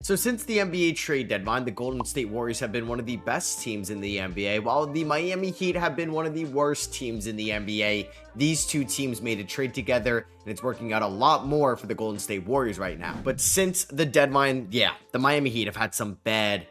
So since the NBA trade deadline, the Golden State Warriors have been one of the best teams in the NBA, while the Miami Heat have been one of the worst teams in the NBA. These two teams made a trade together, and it's working out a lot more for the Golden State Warriors right now. But since the deadline, yeah, the Miami Heat have had some bad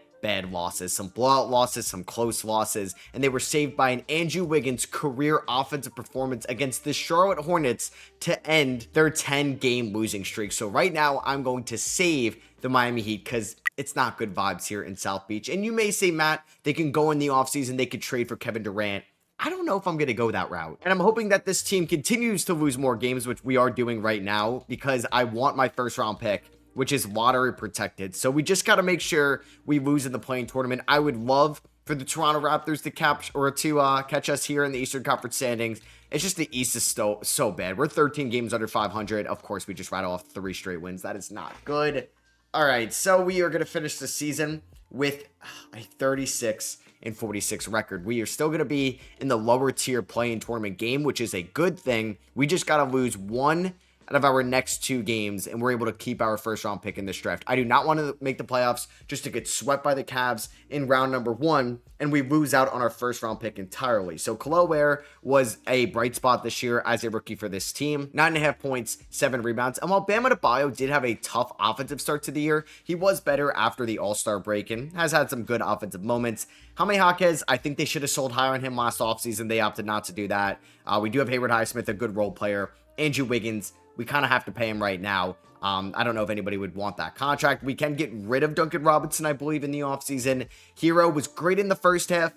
losses, some blowout losses, some close losses, and they were saved by an Andrew Wiggins career offensive performance against the Charlotte Hornets to end their 10-game losing streak. So right now, I'm going to save the Miami Heat because it's not good vibes here in South Beach. And you may say, Matt, they can go in the offseason, they could trade for Kevin Durant. I don't know if I'm going to go that route. And I'm hoping that this team continues to lose more games, which we are doing right now, because I want my first round pick, which is lottery protected. So we just got to make sure we lose in the playing tournament. I would love for the Toronto Raptors to catch us here in the Eastern Conference standings. It's just the East is so bad. We're 13 games under 500. Of course, we just rattle off 3 straight wins. That is not good. All right, so we are going to finish the season with a 36-46 record. We are still going to be in the lower tier play-in tournament game, which is a good thing. We just got to lose one out of our next 2 games, and we're able to keep our first round pick in this draft. I do not want to make the playoffs just to get swept by the Cavs in round number 1, and we lose out on our first round pick entirely. So Khalil Ware was a bright spot this year as a rookie for this team. 9.5 points, 7 rebounds. And while Bam Adebayo did have a tough offensive start to the year, he was better after the All-Star break and has had some good offensive moments. Jaime Jaquez, I think they should have sold higher on him last offseason. They opted not to do that. We do have Hayward Highsmith, a good role player. Andrew Wiggins, we kind of have to pay him right now. I don't know if anybody would want that contract. We can get rid of Duncan Robinson, I believe, in the offseason. Hero was great in the first half.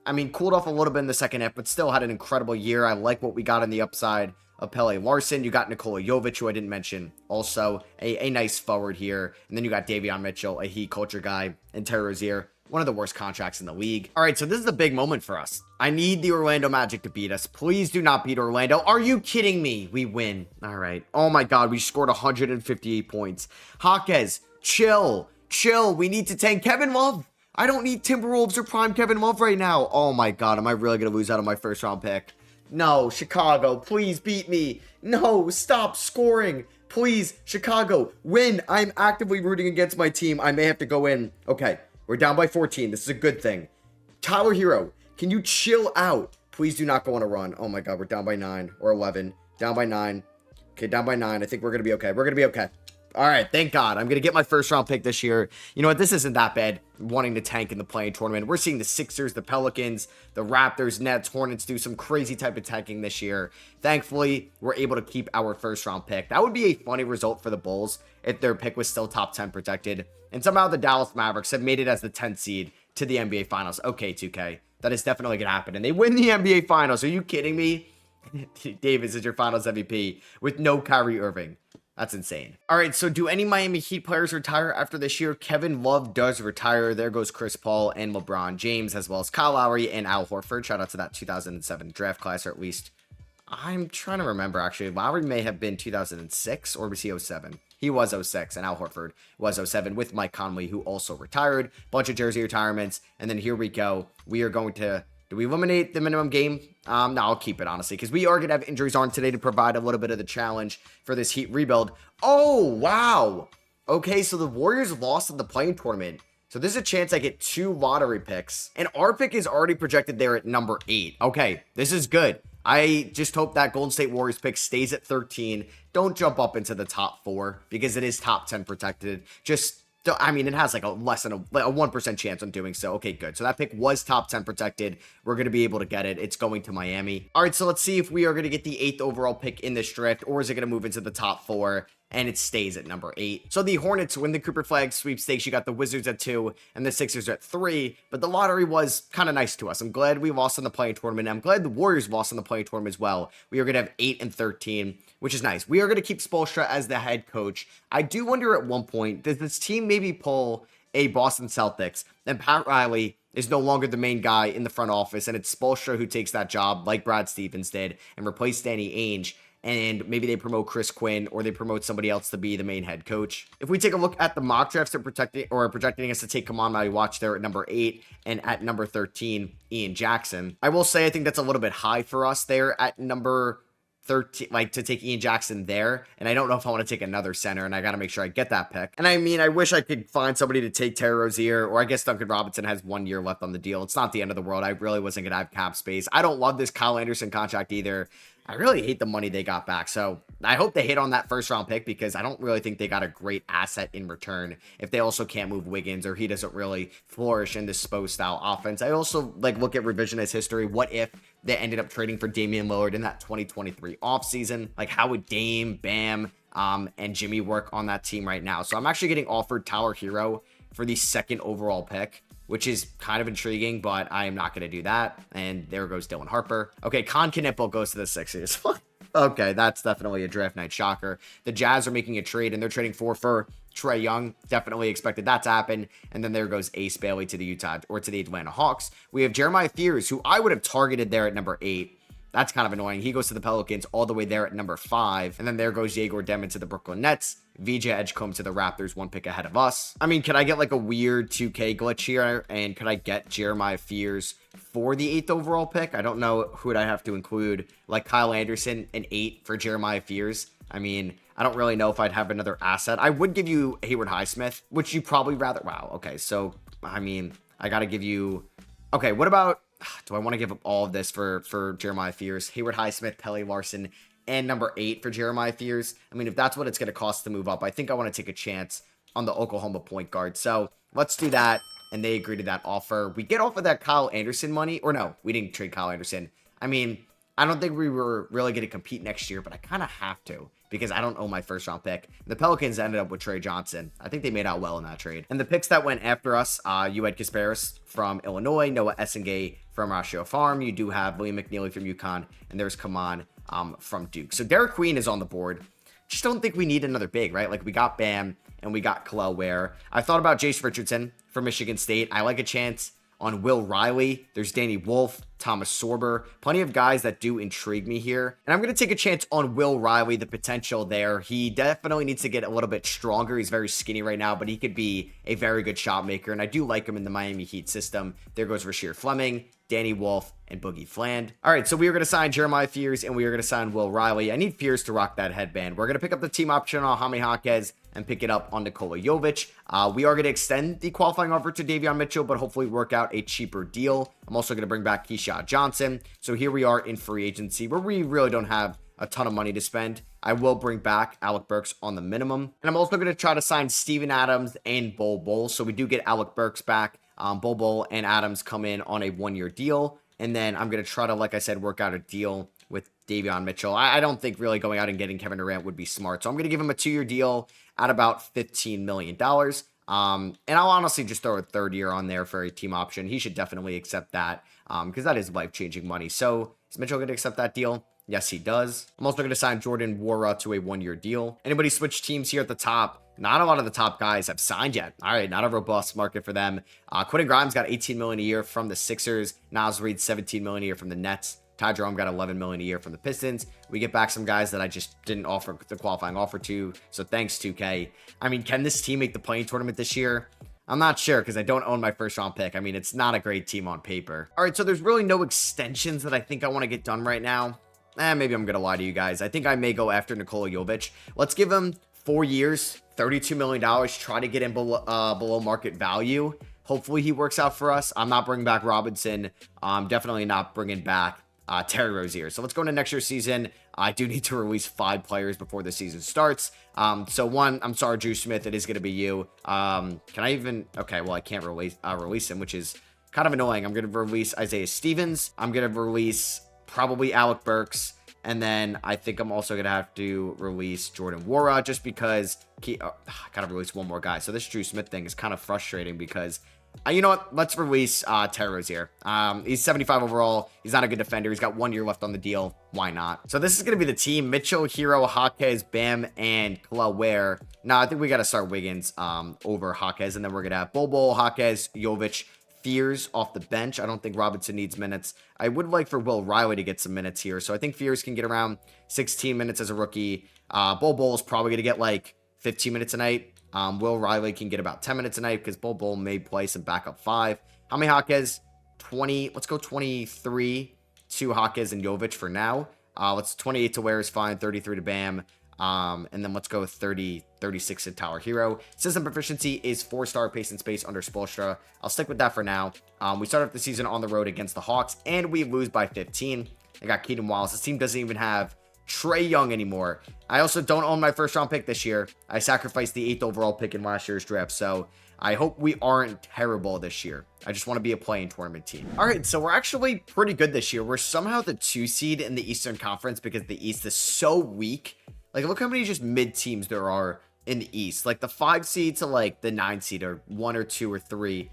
I mean, cooled off a little bit in the second half, but still had an incredible year. I like what we got on the upside of Pele Larson. You got Nikola Jovic, who I didn't mention. Also, a nice forward here. And then you got Davion Mitchell, a Heat culture guy, and Terry Rozier. One of the worst contracts in the league. All right, so this is a big moment for us. I need the Orlando Magic to beat us. Please do not beat Orlando. Are you kidding me? We win. All right. Oh my God, we scored 158 points. Jaquez, chill. We need to tank Kevin Love. I don't need Timberwolves or prime Kevin Love right now. Oh my God, am I really going to lose out on my first round pick? No, Chicago, please beat me. No, stop scoring. Please, Chicago, win. I'm actively rooting against my team. I may have to go in. Okay. We're down by 14. This is a good thing. Tyler Hero, can you chill out? Please do not go on a run. Oh my God, we're down by 9 or 11. Down by 9. Okay, down by 9. I think we're going to be okay. We're going to be okay. All right, thank God. I'm going to get my first round pick this year. You know what? This isn't that bad, wanting to tank in the play-in tournament. We're seeing the Sixers, the Pelicans, the Raptors, Nets, Hornets do some crazy type of tanking this year. Thankfully, we're able to keep our first round pick. That would be a funny result for the Bulls if their pick was still top 10 protected. And somehow the Dallas Mavericks have made it as the 10th seed to the NBA Finals. Okay, 2K. That is definitely going to happen. And they win the NBA Finals. Are you kidding me? Davis is your Finals MVP with no Kyrie Irving. That's insane. All right, so do any Miami Heat players retire after this year? Kevin Love does retire. There goes Chris Paul and LeBron James, as well as Kyle Lowry and Al Horford. Shout out to that 2007 draft class, or at least I'm trying to remember, actually. Lowry may have been 2006, or was he 07? He was 06, and Al Horford was 07 with Mike Conley, who also retired. Bunch of jersey retirements, and then here we go. We are going to... Do we eliminate the minimum game? No, I'll keep it, honestly, because we are going to have injuries on today to provide a little bit of the challenge for this Heat rebuild. Oh, wow. Okay, so the Warriors lost in the play-in tournament. So there's a chance I get 2 lottery picks, and our pick is already projected there at number 8. Okay, this is good. I just hope that Golden State Warriors pick stays at 13. Don't jump up into the top 4 because it is top 10 protected. I mean, it has like a less than a 1% chance on doing so. Okay, good. So that pick was top 10 protected. We're going to be able to get it. It's going to Miami. All right, so let's see if we are going to get the 8th overall pick in this draft, or is it going to move into the top 4? And it stays at number 8. So the Hornets win the Cooper Flag sweepstakes. You got the Wizards at 2 and the Sixers at 3. But the lottery was kind of nice to us. I'm glad we lost in the play-in tournament. I'm glad the Warriors lost in the play-in tournament as well. We are going to have 8 and 13, which is nice. We are going to keep Spoelstra as the head coach. I do wonder at one point, does this team maybe pull a Boston Celtics and Pat Riley is no longer the main guy in the front office, and it's Spoelstra who takes that job like Brad Stevens did and replace Danny Ainge, and maybe they promote Chris Quinn or they promote somebody else to be the main head coach. If we take a look at the mock drafts that are projecting us to take Kamon Maui Watch there at number 8 and at number 13, Ian Jackson. I will say I think that's a little bit high for us there at number 13, like to take Ian Jackson there, and I don't know if I want to take another center, and I got to make sure I get that pick. And I mean, I wish I could find somebody to take Terry Rozier, or I guess Duncan Robinson has 1 year left on the deal. It's not the end of the world. I really wasn't gonna have cap space. I don't love this Kyle Anderson contract either. I really hate the money they got back. So I hope they hit on that first round pick, because I don't really think they got a great asset in return if they also can't move Wiggins, or he doesn't really flourish in this Spo style offense. I also like look at revisionist history. What if they ended up trading for Damian Lillard in that 2023 offseason? Like, how would Dame, Bam, and Jimmy work on that team right now? So I'm actually getting offered Tyler Hero for the 2nd overall pick, which is kind of intriguing, but I am not going to do that. And there goes Dylan Harper. Okay, Con Knipple goes to the Sixers. Okay, that's definitely a draft night shocker. The Jazz are making a trade, and they're trading for Trae Young. Definitely expected that to happen. And then there goes Ace Bailey to the Atlanta Hawks. We have Jeremiah Fears, who I would have targeted there at number 8. That's kind of annoying. He goes to the Pelicans all the way there at number 5. And then there goes Yegor Demon to the Brooklyn Nets. VJ Edgecombe to the Raptors, 1 pick ahead of us. I mean, could I get like a weird 2K glitch here? And could I get Jeremiah Fears for the 8th overall pick? I don't know who would I have to include, like Kyle Anderson, an 8 for Jeremiah Fears. I mean, I don't really know if I'd have another asset. I would give you Hayward Highsmith, which you probably rather. Wow. Okay. So, I mean, I got to give you. Okay. What about. Do I want to give up all of this for Jeremiah Fears? Hayward Highsmith, Pelly Larson, and number 8 for Jeremiah Fears. I mean, if that's what it's going to cost to move up, I think I want to take a chance on the Oklahoma point guard. So let's do that. And they agree to that offer. We get off of that Kyle Anderson money. Or no, we didn't trade Kyle Anderson. I mean, I don't think we were really going to compete next year, but I kind of have to, because I don't own my 1st round pick. The Pelicans ended up with Trey Johnson. I think they made out well in that trade. And the picks that went after us, you had Kasparis from Illinois, Noah Essengay from Ratio Farm. You do have William McNeely from UConn, and there's Kaman from Duke. So Derek Queen is on the board. Just don't think we need another big, right? Like, we got Bam and we got Kel'el Ware. I thought about Jace Richardson from Michigan State. I like a chance on Will Riley. There's Danny Wolf, Thomas Sorber, plenty of guys that do intrigue me here. And I'm going to take a chance on Will Riley, the potential there. He definitely needs to get a little bit stronger. He's very skinny right now, but he could be a very good shot maker. And I do like him in the Miami Heat system. There goes Rasheer Fleming, Danny Wolf, and Boogie Fland. All right, so we are going to sign Jeremiah Fears, and we are going to sign Will Riley. I need Fears to rock that headband. We're going to pick up the team option on Jaime Jaquez and pick it up on Nikola Jovic. We are going to extend the qualifying offer to Davion Mitchell, but hopefully work out a cheaper deal. I'm also going to bring back Keyshawn Johnson. So here we are in free agency, where we really don't have a ton of money to spend. I will bring back Alec Burks on the minimum. And I'm also going to try to sign Steven Adams and Bol Bol. So we do get Alec Burks back. Bol Bol and Adams come in on a 1-year deal. And then I'm going to try to, like I said, work out a deal with Davion Mitchell. I don't think really going out and getting Kevin Durant would be smart. So I'm going to give him a 2-year deal at about $15 million. And I'll honestly just throw a 3rd year on there for a team option. He should definitely accept that, because that is life-changing money. So is Mitchell going to accept that deal? Yes, he does. I'm also going to sign Jordan Nwora to a 1-year deal. Anybody switch teams here at the top? Not a lot of the top guys have signed yet. All right, not a robust market for them. Quentin Grimes got $18 million a year from the Sixers. Naz Reid, $17 million a year from the Nets. Ty Jerome got $11 million a year from the Pistons. We get back some guys that I just didn't offer the qualifying offer to. So thanks, 2K. I mean, can this team make the playing tournament this year? I'm not sure, because I don't own my 1st round pick. I mean, it's not a great team on paper. All right, so there's really no extensions that I think I want to get done right now. Maybe I'm going to lie to you guys. I think I may go after Nikola Jovic. Let's give him 4 years, $32 million, try to get him below market value. Hopefully he works out for us. I'm not bringing back Robinson. I'm definitely not bringing back Terry Rozier. So let's go into next year's season. I do need to release 5 players before the season starts. So one, I'm sorry, Drew Smith, it is going to be you. Can I even, okay, well, I can't release him, which is kind of annoying. I'm going to release Isaiah Stevens. I'm going to release probably Alec Burks. And then I think I'm also going to have to release Jordan Nwora, just because I got to release one more guy. So this Drew Smith thing is kind of frustrating, because you know what? Let's release Terry Rozier. He's 75 overall. He's not a good defender. He's got 1 year left on the deal. Why not? So this is going to be the team. Mitchell, Hero, Jaquez, Bam, and Kel'el Ware. Now, I think we got to start Wiggins over Jaquez. And then we're going to have Bol Bol, Jaquez, Jovic, Fears off the bench. I don't think Robinson needs minutes. I would like for Will Riley to get some minutes here. So I think Fears can get around 16 minutes as a rookie. Bol Bol is probably going to get like 15 minutes a night. Will Riley can get about 10 minutes a night, because Bol Bol may play some backup 5. Jaime Jaquez, 20. Let's go 23 to Jaquez and Jovic for now. Let's 28 to Ware is fine. 33 to Bam. And then let's go 30, 36 to Tower Hero. System proficiency is 4-star pace and space under Spoelstra. I'll stick with that for now. We start off the season on the road against the Hawks, and we lose by 15. I got Keaton Wallace. This team doesn't even have Trae Young anymore. I also don't own my first round pick this year. I sacrificed the 8th overall pick in last year's draft, so I hope we aren't terrible this year. I just want to be a play-in tournament team. All right, so we're actually pretty good this year. We're somehow the 2 seed in the Eastern Conference because the East is so weak. Like, look how many just mid teams there are in the East. Like, the 5 seed to, like, the 9 seed are 1 or 2 or 3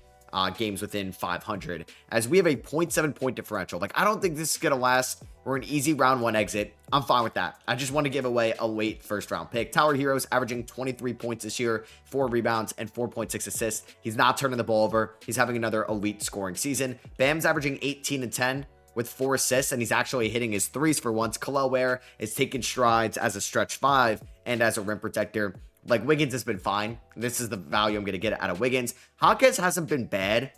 games within 500. As we have a 0.7 point differential. Like, I don't think this is going to last. We're an easy round 1 exit. I'm fine with that. I just want to give away a late first round pick. Tower Heroes averaging 23 points this year, 4 rebounds, and 4.6 assists. He's not turning the ball over. He's having another elite scoring season. Bam's averaging 18 and 10. With 4 assists, and he's actually hitting his threes for once. Khalil Ware is taking strides as a stretch 5 and as a rim protector. Like, Wiggins has been fine. This is the value I'm going to get out of Wiggins. Hawkins hasn't been bad,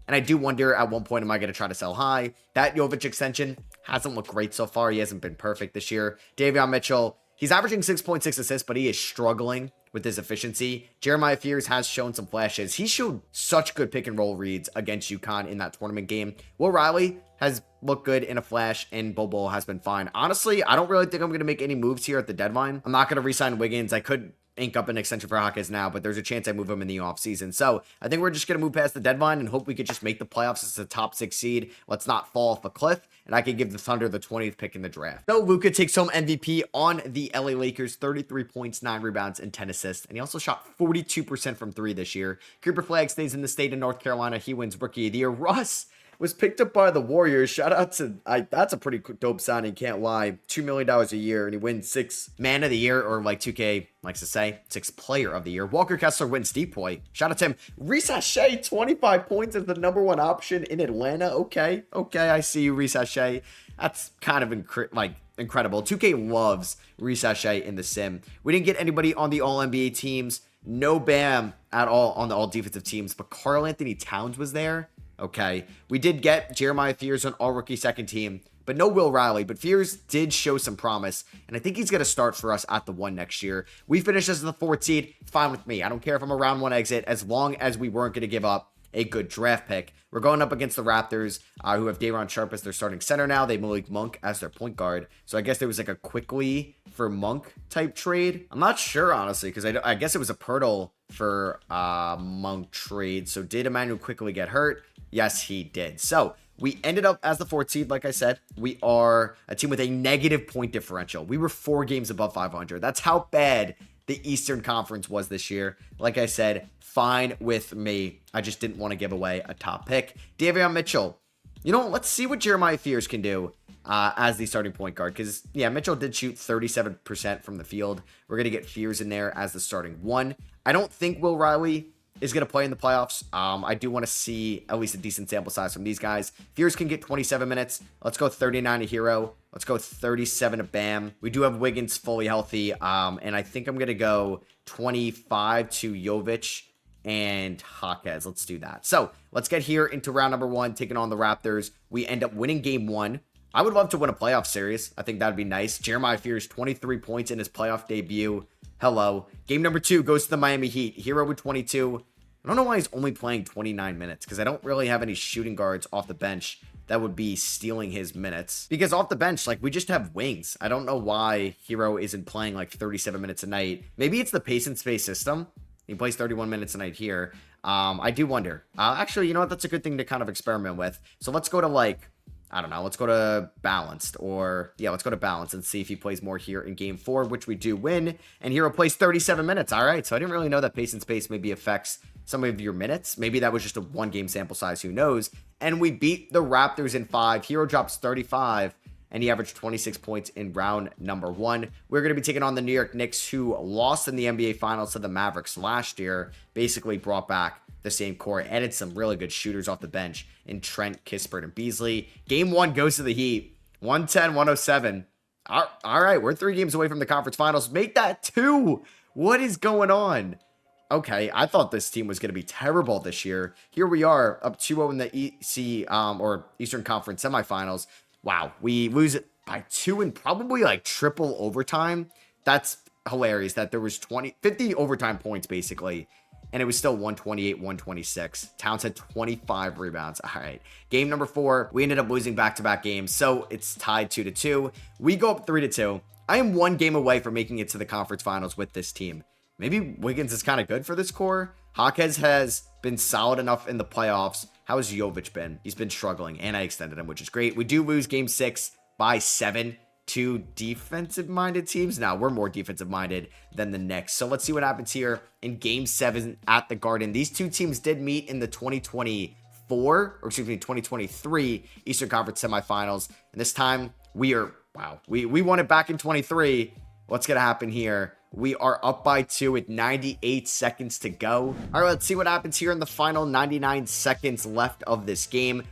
and I do wonder at one point, am I going to try to sell high? That Jovic extension hasn't looked great so far. He hasn't been perfect this year. Davion Mitchell, he's averaging 6.6 assists, but he is struggling with his efficiency. Jeremiah Fears has shown some flashes. He showed such good pick and roll reads against UConn in that tournament game. Will Riley has looked good in a flash, and Bobo has been fine. Honestly, I don't really think I'm going to make any moves here at the deadline. I'm not going to re-sign Wiggins. I could ink up an extension for Hawkins now, but there's a chance I move him in the offseason. So I think we're just going to move past the deadline and hope we could just make the playoffs as a top 6 seed. Let's not fall off a cliff, and I can give the Thunder the 20th pick in the draft. So Luka takes home MVP on the LA Lakers, 33 points, 9 rebounds, and 10 assists. And he also shot 42% from 3 this year. Cooper Flagg stays in the state of North Carolina. He wins Rookie of the Year. Russ was picked up by the Warriors. Shout out to, that's a pretty dope signing, can't lie. $2 million a year, and he wins 6 Man of the Year, or like 2K likes to say, 6 Player of the Year. Walker Kessler wins Deep Boy. Shout out to him. Reese Hachey, 25 points as the #1 option in Atlanta. Okay, I see you, Reese Hachey. That's kind of incredible. 2K loves Reese Hachey in the sim. We didn't get anybody on the All-NBA teams. No Bam at all on the All-Defensive teams, but Karl Anthony Towns was there. Okay, we did get Jeremiah Fears on all-rookie second team, but no Will Riley. But Fears did show some promise, and I think he's going to start for us at the 1 next year. We finished as the 4th seed. Fine with me. I don't care if I'm a round 1 exit, as long as we weren't going to give up a good draft pick. We're going up against the Raptors, who have Day'Ron Sharpe as their starting center now. They Malik Monk as their point guard. So I guess there was like a quickly for Monk type trade. I'm not sure, honestly, because I guess it was a Pirtle for Monk trade. So did Emmanuel quickly get hurt? Yes, he did. So we ended up as the 4th seed. Like I said, we are a team with a negative point differential. We were 4 games above 500. That's how bad the Eastern Conference was this year. Like I said, fine with me. I just didn't want to give away a top pick. Davion Mitchell. You know, let's see what Jeremiah Fears can do as the starting point guard. Because, yeah, Mitchell did shoot 37% from the field. We're going to get Fears in there as the starting 1. I don't think Will Riley is going to play in the playoffs. I do want to see at least a decent sample size from these guys. Fears can get 27 minutes. Let's go 39 to Hero. Let's go 37 to Bam. We do have Wiggins fully healthy. And I think I'm going to go 25 to Jovic and Hawkins. Let's do that. So let's get here into round number 1, taking on the Raptors. We end up winning game 1. I would love to win a playoff series. I think that'd be nice. Jeremiah Fears, 23 points in his playoff debut. Hello. Game number 2 goes to the Miami Heat. Hero with 22. I don't know why he's only playing 29 minutes, because I don't really have any shooting guards off the bench that would be stealing his minutes. Because off the bench, like, we just have wings. I don't know why Hero isn't playing like 37 minutes a night. Maybe it's the pace and space system. He plays 31 minutes a night here. I do wonder. Actually, you know what? That's a good thing to kind of experiment with. So let's go to, like, I don't know. Let's go to balanced, or yeah, let's go to balanced and see if he plays more here in game 4, which we do win. And Hero plays 37 minutes. All right. So I didn't really know that pace and space maybe affects some of your minutes. Maybe that was just a 1-game sample size. Who knows? And we beat the Raptors in 5. Hero drops 35, and he averaged 26 points in round number 1. We're going to be taking on the New York Knicks, who lost in the NBA Finals to the Mavericks last year. Basically brought back the same core, added some really good shooters off the bench in Trent, Kispert, and Beasley. Game 1 goes to the Heat, 110-107. All right, we're 3 games away from the conference finals. Make that 2. What is going on? Okay, I thought this team was going to be terrible this year. Here we are, up 2-0 in the EC or Eastern Conference semifinals. Wow, we lose by 2 and probably like triple overtime. That's hilarious that there was 50 overtime points basically. And it was still 128, 126. Towns had 25 rebounds. All right. Game number 4, we ended up losing back-to-back games. So it's tied 2-2. We go up 3-2. I am 1 game away from making it to the conference finals with this team. Maybe Wiggins is kind of good for this core. Jaquez has been solid enough in the playoffs. How has Jovic been? He's been struggling, and I extended him, which is great. We do lose game 6 by 7 to defensive-minded teams. Now, we're more defensive-minded than the Knicks. So let's see what happens here in game 7 at the Garden. These two teams did meet in the 2023 Eastern Conference semifinals. And this time, we won it back in 23. What's going to happen here? We are up by 2 with 98 seconds to go. All right, let's see what happens here in the final 99 seconds left of this game.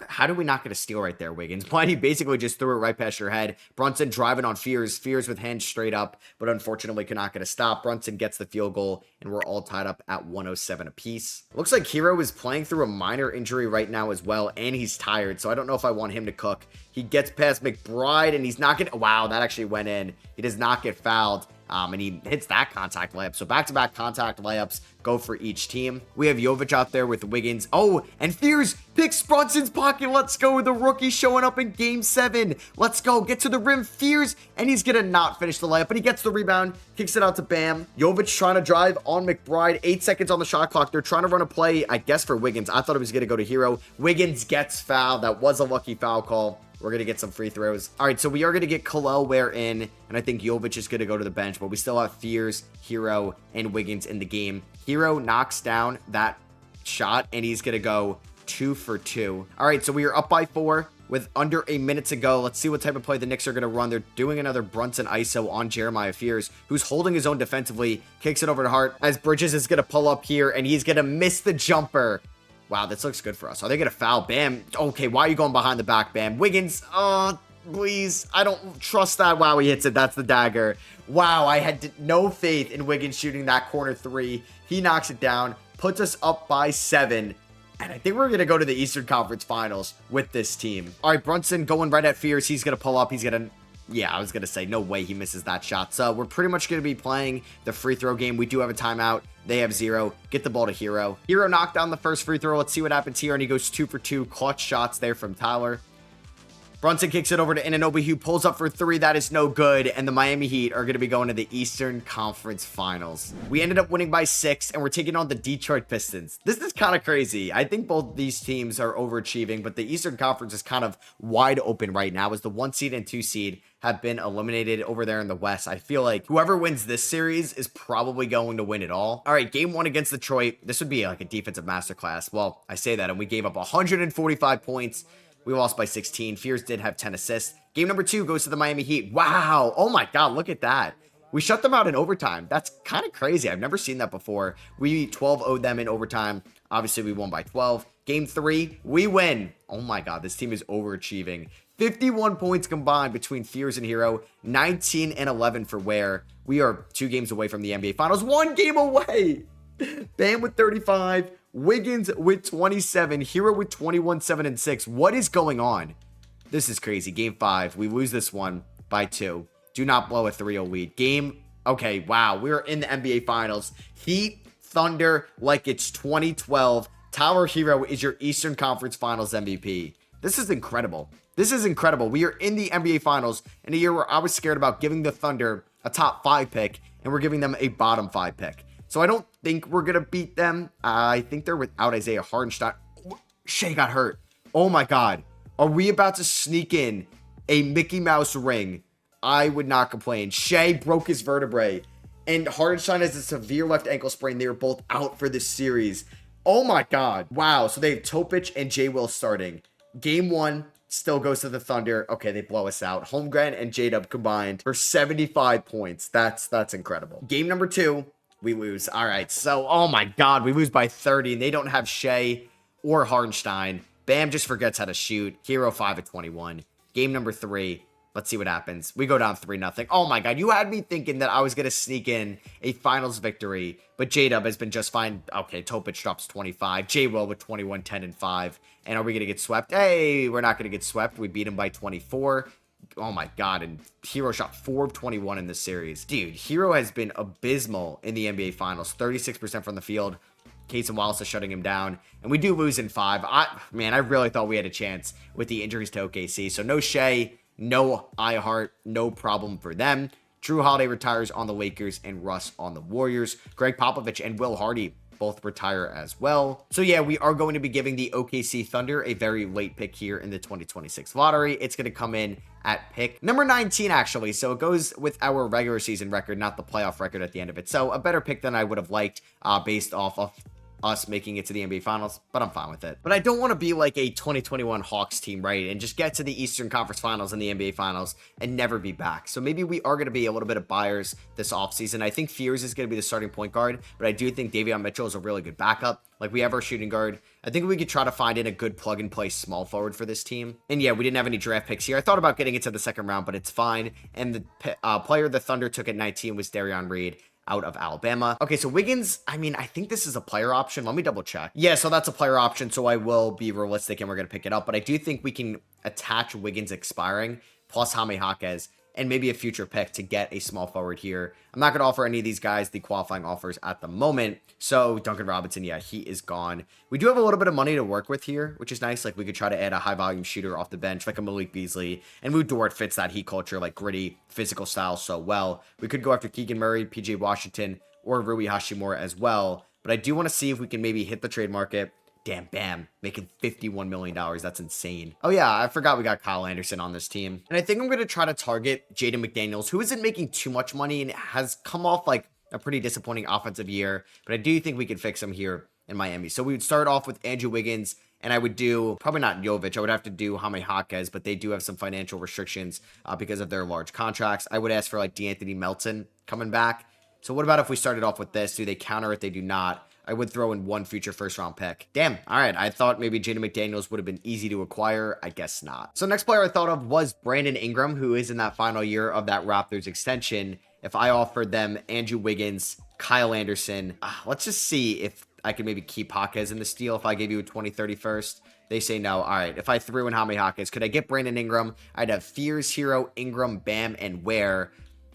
How did we not get a steal right there, Wiggins? He basically just threw it right past your head. Brunson driving on Fears. Fears with hands straight up, but unfortunately could not get a stop. Brunson gets the field goal, and we're all tied up at 107 apiece. Looks like Hero is playing through a minor injury right now as well, and he's tired, so I don't know if I want him to cook. He gets past McBride, and he's not getting... Wow, that actually went in. He does not get fouled. And he hits that contact layup. So back-to-back contact layups go for each team. We have Jovic out there with Wiggins. Oh, and Fears picks Brunson's pocket. Let's go. The rookie showing up in game 7. Let's go. Get to the rim. Fears, and he's going to not finish the layup, but he gets the rebound, kicks it out to Bam. Jovic trying to drive on McBride. 8 seconds on the shot clock. They're trying to run a play, I guess, for Wiggins. I thought it was going to go to Hero. Wiggins gets fouled. That was a lucky foul call. We're going to get some free throws. All right, so we are going to get Kalel Ware in, and I think Jovic is going to go to the bench, but we still have Fears, Hero, and Wiggins in the game. Hero knocks down that shot, and he's going to go 2 for 2. All right, so we are up by 4 with under a minute to go. Let's see what type of play the Knicks are going to run. They're doing another Brunson ISO on Jeremiah Fears, who's holding his own defensively, kicks it over to Hart, as Bridges is going to pull up here, and he's going to miss the jumper. Wow, this looks good for us. Are they going to foul? Bam. Okay, why are you going behind the back, Bam? Wiggins, please. I don't trust that. Wow, he hits it. That's the dagger. Wow, I had no faith in Wiggins shooting that corner 3. He knocks it down, puts us up by 7. And I think we're going to go to the Eastern Conference Finals with this team. All right, Brunson going right at Fears. He's going to pull up. He's going to... Yeah, I was going to say, no way he misses that shot. So we're pretty much going to be playing the free throw game. We do have a timeout. They have 0. Get the ball to Hero. Hero knocked down the first free throw. Let's see what happens here. And he goes 2 for 2. Clutch shots there from Tyler. Brunson kicks it over to Anunoby, who pulls up for 3. That is no good. And the Miami Heat are going to be going to the Eastern Conference Finals. We ended up winning by 6, and we're taking on the Detroit Pistons. This is kind of crazy. I think both these teams are overachieving, but the Eastern Conference is kind of wide open right now as the 1 seed and 2 seed have been eliminated over there in the West. I feel like whoever wins this series is probably going to win it all. All right, game 1 against Detroit. This would be like a defensive masterclass. Well, I say that, and we gave up 145 points. We lost by 16. Fears did have 10 assists. Game number 2 goes to the Miami Heat. Wow. Oh my God. Look at that. We shut them out in overtime. That's kind of crazy. I've never seen that before. We 12-0'd them in overtime. Obviously, we won by 12. Game 3, we win. Oh my God. This team is overachieving. 51 points combined between Fears and Hero. 19 and 11 for Ware. We are 2 games away from the NBA Finals. 1 game away. Bam with 35. Wiggins with 27, Hero with 21, 7, and 6. What is going on? This is crazy. Game 5. We lose this one by 2. Do not blow a 3-0 lead. Okay, wow. We're in the NBA Finals. Heat, Thunder, like it's 2012. Tyler Hero is your Eastern Conference Finals MVP. This is incredible. This is incredible. We are in the NBA Finals in a year where I was scared about giving the Thunder a top 5 pick, and we're giving them a bottom 5 pick. So I don't think we're going to beat them. I think they're without Isaiah Hartenstein. Shea got hurt. Oh my God. Are we about to sneak in a Mickey Mouse ring? I would not complain. Shea broke his vertebrae, and Hartenstein has a severe left ankle sprain. They are both out for this series. Oh my God. Wow. So they have Topic and J. Will starting. Game 1 still goes to the Thunder. Okay, they blow us out. Holmgren and J-Dub combined for 75 points. That's incredible. Game number 2. We lose. All right. So, oh my God, we lose by 30, and they don't have Shea or Hartenstein. Bam just forgets how to shoot. Hero 5 of 21. Game number 3. Let's see what happens. We go down 3-0. Oh my God, you had me thinking that I was going to sneak in a finals victory, but J-Dub has been just fine. Okay, Topic drops 25. J-Will with 21, 10, and 5. And are we going to get swept? Hey, we're not going to get swept. We beat him by 24. oh my God. And Hero shot 4 of 21 in this series. Dude, Hero has been abysmal in the NBA Finals. 36% from the field. Case and Wallace is shutting him down. And we do lose in 5. Man, I really thought we had a chance with the injuries to OKC. So no Shea, no iHeart, no problem for them. Drew Holiday retires on the Lakers and Russ on the Warriors. Greg Popovich and Will Hardy both retire as well. So yeah, we are going to be giving the OKC Thunder a very late pick here in the 2026 lottery. It's going to come in at pick number 19, actually. So it goes with our regular season record, not the playoff record at the end of it. So a better pick than I would have liked based off of us making it to the NBA Finals, but I'm fine with it. But I don't want to be like a 2021 Hawks team, right? And just get to the Eastern Conference Finals and the NBA Finals and never be back. So maybe we are going to be a little bit of buyers this offseason. I think Fears is going to be the starting point guard, but I do think Davion Mitchell is a really good backup. Like, we have our shooting guard. I think we could try to find in a good plug-and-play small forward for this team. And yeah, we didn't have any draft picks here. I thought about getting into the second round, but it's fine. And the player the Thunder took at 19 was Darion Reed out of Alabama. Okay, so Wiggins, I mean, I think this is a player option. Let me double check. Yeah, so that's a player option, so I will be realistic and we're going to pick it up. But I do think we can attach Wiggins expiring plus Jaime Jaquez and maybe a future pick to get a small forward here. I'm not going to offer any of these guys the qualifying offers at the moment. So Duncan Robinson, yeah, he is gone. We do have a little bit of money to work with here, which is nice. Like, we could try to add a high volume shooter off the bench, like a Malik Beasley. And Lou Dort fits that Heat culture, like gritty, physical style so well. We could go after Keegan Murray, PJ Washington, or Rui Hashimura as well. But I do want to see if we can maybe hit the trade market. Damn, Bam, making $51 million. That's insane. Oh yeah, I forgot we got Kyle Anderson on this team. And I think I'm going to try to target Jaden McDaniels, who isn't making too much money and has come off like a pretty disappointing offensive year. But I do think we could fix him here in Miami. So we would start off with Andrew Wiggins, and I would do, probably not Jovic, I would have to do Jaime Jaquez, but they do have some financial restrictions because of their large contracts. I would ask for like DeAnthony Melton coming back. So what about if we started off with this? Do they counter it? They do not. I would throw in one future first round pick. Damn. All right. I thought maybe Jaden McDaniels would have been easy to acquire. I guess not. So next player I thought of was Brandon Ingram, who is in that final year of that Raptors extension. If I offered them Andrew Wiggins, Kyle Anderson, let's just see if I could maybe keep Jaquez in this deal. If I gave you a 2031st, they say no. All right. If I threw in Jaime Jaquez, could I get Brandon Ingram? I'd have Fears, Hero, Ingram, Bam, and Ware.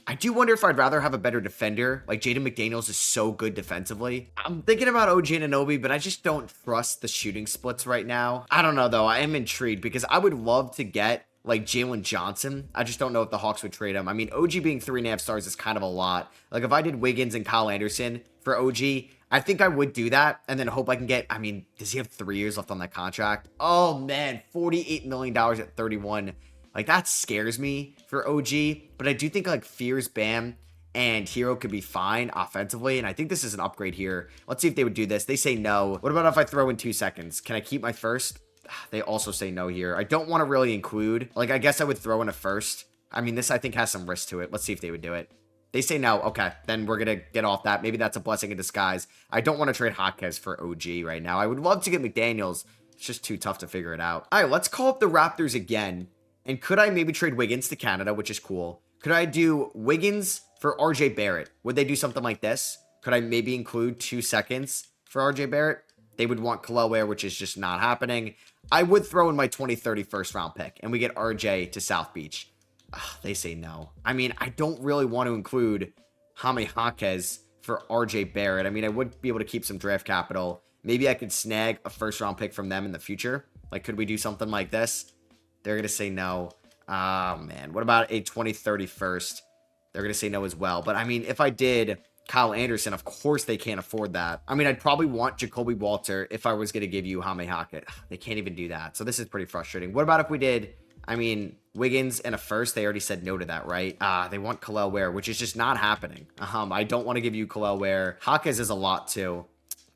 I do wonder if I'd rather have a better defender. Like, Jaden McDaniels is so good defensively. I'm thinking about OG Anunoby, but I just don't trust the shooting splits right now. I don't know, though. I am intrigued because I would love to get, like, Jalen Johnson. I just don't know if the Hawks would trade him. I mean, OG being 3.5 stars is kind of a lot. Like, if I did Wiggins and Kyle Anderson for OG, I think I would do that and then hope I can get, I mean, does he have 3 years left on that contract? Oh, man, $48 million at 31. Like, that scares me for OG, but I do think, like, Fears, Bam, and Hero could be fine offensively, and I think this is an upgrade here. Let's see if they would do this. They say no. What about if I throw in 2 seconds? Can I keep my first? They also say no here. I don't want to really include, like, I guess I would throw in a first. I mean, this, I think, has some risk to it. Let's see if they would do it. They say no. Okay, then we're going to get off that. Maybe that's a blessing in disguise. I don't want to trade Jaquez for OG right now. I would love to get McDaniels. It's just too tough to figure it out. All right, let's call up the Raptors again. And could I maybe trade Wiggins to Canada, which is cool? Could I do Wiggins for RJ Barrett? Would they do something like this? Could I maybe include 2 seconds for RJ Barrett? They would want Kel'el Ware, which is just not happening. I would throw in my 2030 first round pick, and we get RJ to South Beach. They say no. I mean, I don't really want to include Jaime Jaquez for RJ Barrett. I mean, I would be able to keep some draft capital. Maybe I could snag a first round pick from them in the future. Like, could we do something like this? They're going to say no. Oh, man. What about a 2030 first? They're going to say no as well. But, I mean, if I did Kyle Anderson, of course they can't afford that. I mean, I'd probably want Jacoby Walter if I was going to give you Jaime Jaquez. They can't even do that. So this is pretty frustrating. What about if we did, I mean, Wiggins and a first? They already said no to that, right? They want Kel'el Ware, which is just not happening. I don't want to give you Kel'el Ware. Jaquez is a lot, too.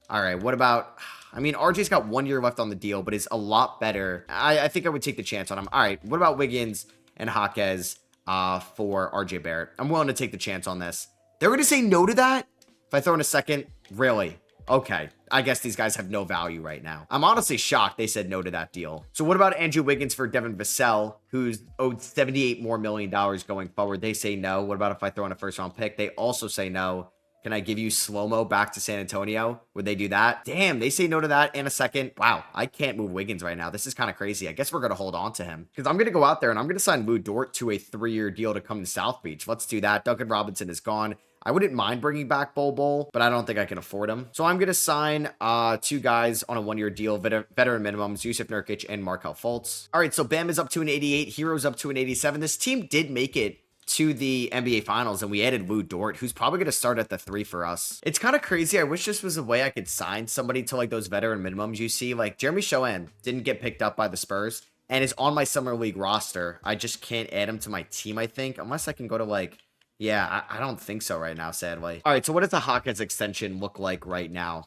All right, what about... I mean, RJ's got 1 year left on the deal, but is a lot better. I think I would take the chance on him. All right, what about Wiggins and Jaquez for RJ Barrett? I'm willing to take the chance on this. They're going to say no to that? If I throw in a second? Really? Okay. I guess these guys have no value right now. I'm honestly shocked they said no to that deal. So what about Andrew Wiggins for Devin Vassell, who's owed $78 more million going forward? They say no. What about if I throw in a first round pick? They also say no. Can I give you slow-mo back to San Antonio? Would they do that? Damn, they say no to that in a second. Wow, I can't move Wiggins right now. This is kind of crazy. I guess we're going to hold on to him because I'm going to go out there and I'm going to sign Lou Dort to a 3-year deal to come to South Beach. Let's do that. Duncan Robinson is gone. I wouldn't mind bringing back Bol, but I don't think I can afford him. So I'm going to sign 2 guys on a 1-year deal, veteran minimums, Yusuf Nurkic and Markelle Fultz. All right, so Bam is up to an 88. Hero's up to an 87. This team did make it to the NBA Finals, and we added Lou Dort, who's probably going to start at the 3 for us. It's kind of crazy. I wish this was a way I could sign somebody to like those veteran minimums you see. Like Jeremy Shohan didn't get picked up by the Spurs and is on my Summer League roster. I just can't add him to my team, I think, unless I can go to like, yeah, I don't think so right now, sadly. All right, so what does the Hawkins extension look like right now?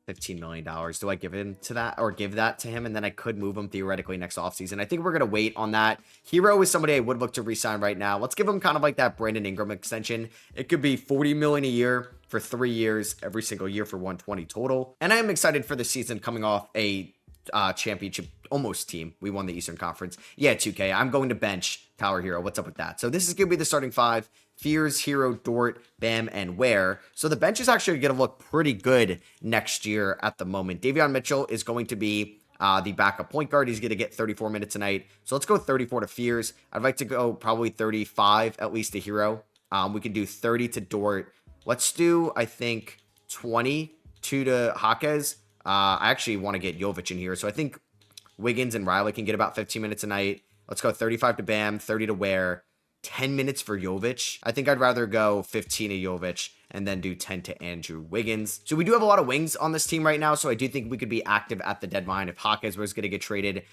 $15 million. Do I give him to that or give that to him? And then I could move him theoretically next offseason. I think we're going to wait on that. Hero is somebody I would look to re-sign right now. Let's give him kind of like that Brandon Ingram extension. It could be $40 million a year for 3 years, every single year for 120 total. And I am excited for the season coming off a championship almost team. We won the Eastern Conference. Yeah, 2K. I'm going to bench Tyler Hero. What's up with that? So this is going to be the starting 5. Fears, Hero, Dort, Bam, and Ware. So the bench is actually going to look pretty good next year at the moment. Davion Mitchell is going to be the backup point guard. He's going to get 34 minutes a night. So let's go 34 to Fears. I'd like to go probably 35 at least to Hero. We can do 30 to Dort. Let's do, I think, 22 to Hawkes. I actually want to get Jovic in here. So I think Wiggins and Riley can get about 15 minutes a night. Let's go 35 to Bam, 30 to Ware. 10 minutes for Jovic. I think I'd rather go 15 to Jovic and then do 10 to Andrew Wiggins. So we do have a lot of wings on this team right now, so I do think we could be active at the deadline if Hawkins was going to get traded,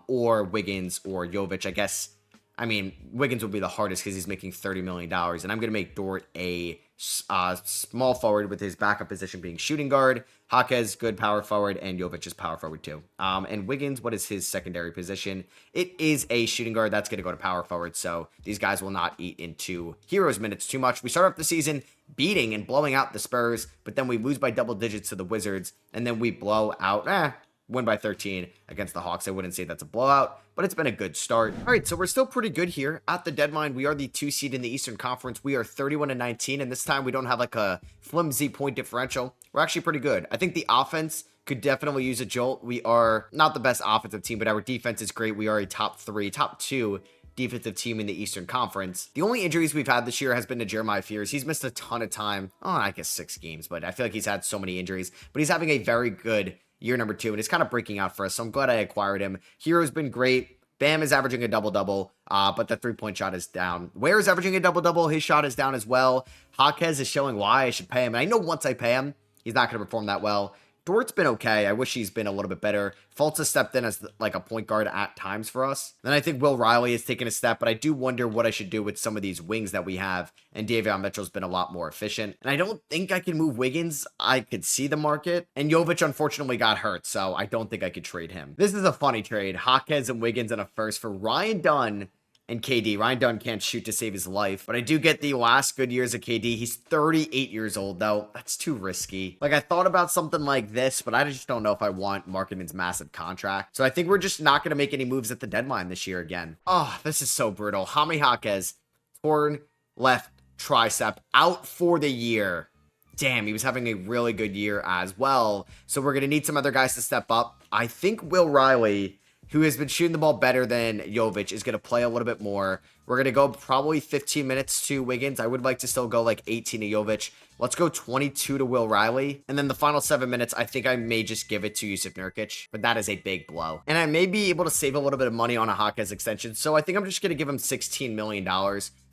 or Wiggins or Jovic. I guess, I mean, Wiggins would be the hardest because he's making $30 million, and I'm going to make Dort a small forward with his backup position being shooting guard. Hawkes, good power forward, and Jovic is power forward too. And Wiggins, what is his secondary position? It is a shooting guard. That's going to go to power forward, so these guys will not eat into Heroes minutes too much. We start off the season beating and blowing out the Spurs, but then we lose by double digits to the Wizards, and then we blow out, win by 13 against the Hawks. I wouldn't say that's a blowout, but it's been a good start. All right, so we're still pretty good here at the deadline. We are the 2 seed in the Eastern Conference. We are 31-19, and this time we don't have like a flimsy point differential. We're actually pretty good. I think the offense could definitely use a jolt. We are not the best offensive team, but our defense is great. We are a top 2 defensive team in the Eastern Conference. The only injuries we've had this year has been to Jeremiah Fears. He's missed a ton of time. Oh, I guess 6 games, but I feel like he's had so many injuries, but he's having a very good year number 2, and it's kind of breaking out for us, so I'm glad I acquired him. Hero's been great. Bam is averaging a double-double, but the 3-point shot is down. Ware is averaging a double-double. His shot is down as well. Hawkes is showing why I should pay him, and I know once I pay him, he's not going to perform that well. Dort's been okay. I wish he's been a little bit better. Fultz has stepped in as like a point guard at times for us. Then I think Will Riley has taken a step, but I do wonder what I should do with some of these wings that we have. And Davion Mitchell's been a lot more efficient. And I don't think I can move Wiggins. I could see the market. And Jovic unfortunately got hurt, so I don't think I could trade him. This is a funny trade. Hawkes and Wiggins in a first for Ryan Dunn and KD. Ryan Dunn can't shoot to save his life, but I do get the last good years of KD. He's 38 years old, though. That's too risky. Like, I thought about something like this, but I just don't know if I want Markkanen's massive contract. So I think we're just not going to make any moves at the deadline this year again. Oh, this is so brutal. Jaime Jaquez, torn left tricep, out for the year. Damn, he was having a really good year as well. So we're going to need some other guys to step up. I think Will Riley, who has been shooting the ball better than Jovic, is going to play a little bit more. We're going to go probably 15 minutes to Wiggins. I would like to still go like 18 to Jovic. Let's go 22 to Will Riley. And then the final 7 minutes, I think I may just give it to Yusuf Nurkic, but that is a big blow. And I may be able to save a little bit of money on a Hawkes extension. So I think I'm just going to give him $16 million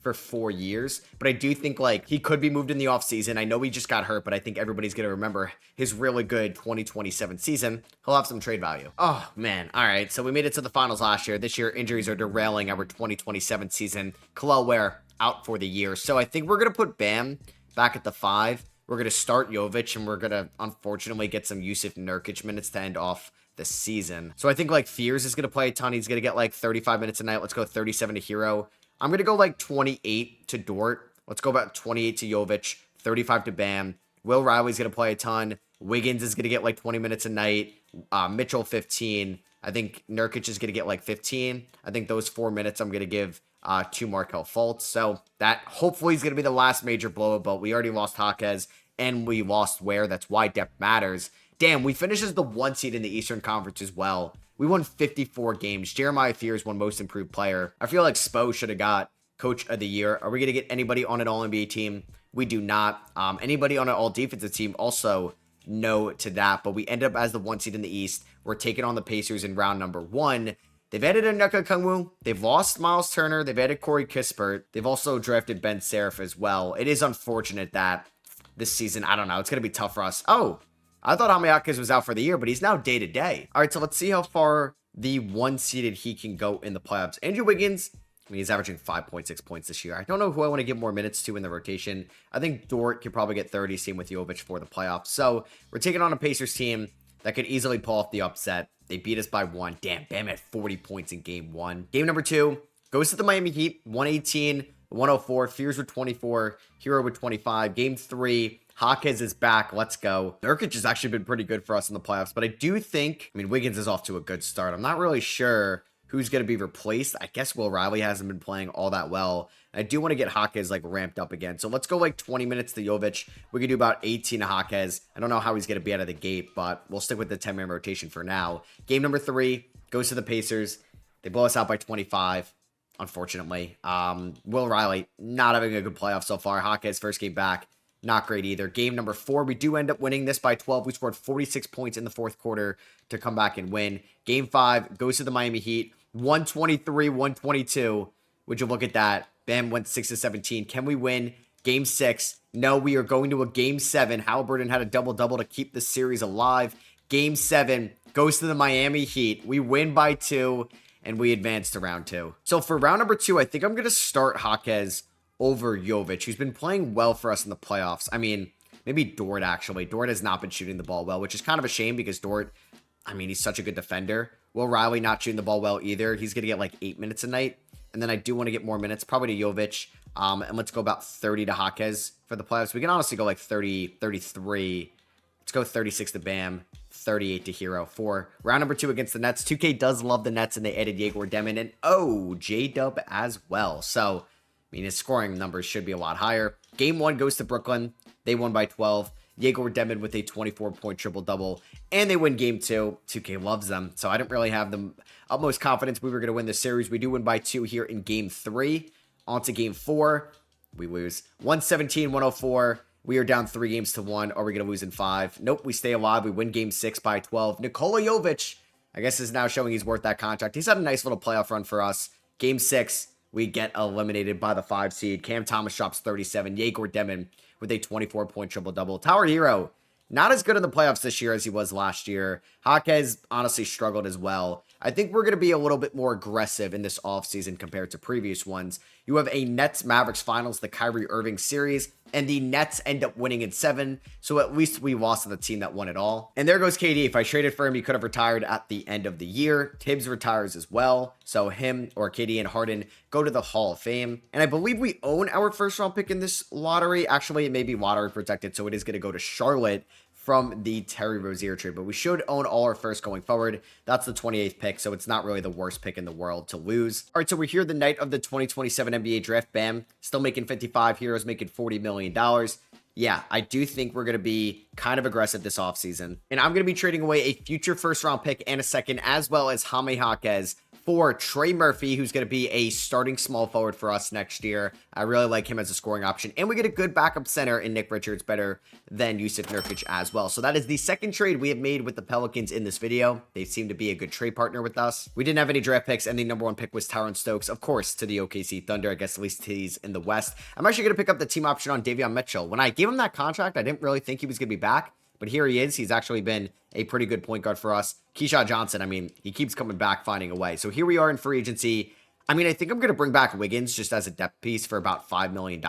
for 4 years. But I do think like he could be moved in the offseason. I know he just got hurt, but I think everybody's going to remember his really good 2027 season. He'll have some trade value. Oh man. All right. So we made it to the finals last year. This year injuries are derailing our 2027 season. Kel'el Ware out for the year. So I think we're going to put Bam back at the 5. We're going to start Jovic, and we're going to unfortunately get some Yusuf Nurkic minutes to end off the season. So I think like Fears is going to play a ton. He's going to get like 35 minutes a night. Let's go 37 to Hero. I'm going to go like 28 to Dort. Let's go about 28 to Jovic, 35 to Bam. Will Riley's going to play a ton. Wiggins is going to get like 20 minutes a night. Mitchell 15. I think Nurkic is going to get like 15. I think those 4 minutes I'm going to give to Markelle Fultz. So that hopefully is going to be the last major blow, but we already lost Jaquez and we lost Ware. That's why depth matters. Damn, we finished as the 1 seed in the Eastern Conference as well. We won 54 games. Jeremiah Fears won Most Improved Player. I feel like Spo should have got Coach of the Year. Are we going to get anybody on an All-NBA team? We do not. Anybody on an All-Defensive team? Also, no to that. But we end up as the 1 seed in the East. We're taking on the Pacers in round number 1. They've added Onyeka Okongwu. They've lost Miles Turner. They've added Corey Kispert. They've also drafted Ben Seraph as well. It is unfortunate that this season, I don't know, it's going to be tough for us. Oh, I thought Jaquez was out for the year, but he's now day-to-day. All right, so let's see how far the 1-seeded he can go in the playoffs. Andrew Wiggins, I mean, he's averaging 5.6 points this year. I don't know who I want to give more minutes to in the rotation. I think Dort could probably get 30, same with Jovic for the playoffs. So we're taking on a Pacers team that could easily pull off the upset. They beat us by 1. Damn, Bam had 40 points in game 1. Game number 2 goes to the Miami Heat, 118, 104. Fears with 24, Hero with 25. Game 3, Jaquez is back. Let's go. Nurkic has actually been pretty good for us in the playoffs, but I do think, I mean, Wiggins is off to a good start. I'm not really sure who's going to be replaced. I guess Will Riley hasn't been playing all that well. I do want to get Jaquez like ramped up again. So let's go like 20 minutes to Jovic. We can do about 18 to Jaquez. I don't know how he's going to be out of the gate, but we'll stick with the 10-man rotation for now. Game number 3 goes to the Pacers. They blow us out by 25, unfortunately. Will Riley not having a good playoff so far. Jaquez first game back, not great either. Game number 4, we do end up winning this by 12. We scored 46 points in the fourth quarter to come back and win. Game 5 goes to the Miami Heat. 123, 122. Would you look at that? Bam went 6-17. Can we win? Game 6. No, we are going to a game 7. Halliburton had a double-double to keep the series alive. Game 7 goes to the Miami Heat. We win by 2, and we advance to round 2. So for round number 2, I think I'm going to start Jaquez over Jovic, who's been playing well for us in the playoffs. I mean, maybe Dort, actually. Dort has not been shooting the ball well, which is kind of a shame because Dort, I mean, he's such a good defender. Will Riley not shooting the ball well either. He's going to get like 8 minutes a night. And then I do want to get more minutes, probably to Jovic. And let's go about 30 to Jaquez for the playoffs. We can honestly go like 30, 33. Let's go 36 to Bam, 38 to Hero. For round number 2 against the Nets. 2K does love the Nets, and they added Yegor Demon and J-Dub as well. So, I mean, his scoring numbers should be a lot higher. Game 1 goes to Brooklyn. They won by 12. Yegor Demon with a 24-point triple-double, and they win Game 2. 2K loves them, so I didn't really have the utmost confidence we were going to win this series. We do win by 2 here in Game 3. On to Game 4. We lose 117-104. We are down 3 games to 1. Are we going to lose in 5? Nope, we stay alive. We win Game 6 by 12. Nikola Jovic, I guess, is now showing he's worth that contract. He's had a nice little playoff run for us. Game 6, we get eliminated by the 5 seed. Cam Thomas drops 37. Yegor Demon with a 24-point triple-double. Tower Hero, not as good in the playoffs this year as he was last year. Jaquez honestly struggled as well. I think we're going to be a little bit more aggressive in this offseason compared to previous ones. You have a Nets-Mavericks Finals, the Kyrie Irving series, and the Nets end up winning in 7, so at least we lost to the team that won it all. And there goes KD. If I traded for him, he could have retired at the end of the year. Tibbs retires as well, so him or KD and Harden go to the Hall of Fame. And I believe we own our first-round pick in this lottery. Actually, it may be lottery protected, so it is going to go to Charlotte from the Terry Rozier trade, but we should own all our first going forward. That's the 28th pick, so it's not really the worst pick in the world to lose. All right, so we're here the night of the 2027 NBA draft. Bam, still making 55. Heroes making $40 million. Yeah, I do think we're going to be kind of aggressive this offseason. And I'm going to be trading away a future first-round pick and a second, as well as Jaime Jaquez for Trey Murphy, who's going to be a starting small forward for us next year. I really like him as a scoring option. And we get a good backup center in Nick Richards, better than Yusuf Nurkic as well. So that is the second trade we have made with the Pelicans in this video. They seem to be a good trade partner with us. We didn't have any draft picks, and the number 1 pick was Tyron Stokes, of course, to the OKC Thunder. I guess at least he's in the West. I'm actually going to pick up the team option on Davion Mitchell. When I gave him that contract, I didn't really think he was going to be back. But here he is. He's actually been a pretty good point guard for us. Keyshawn Johnson, I mean, he keeps coming back, finding a way. So here we are in free agency. I mean, I think I'm going to bring back Wiggins just as a depth piece for about $5 million.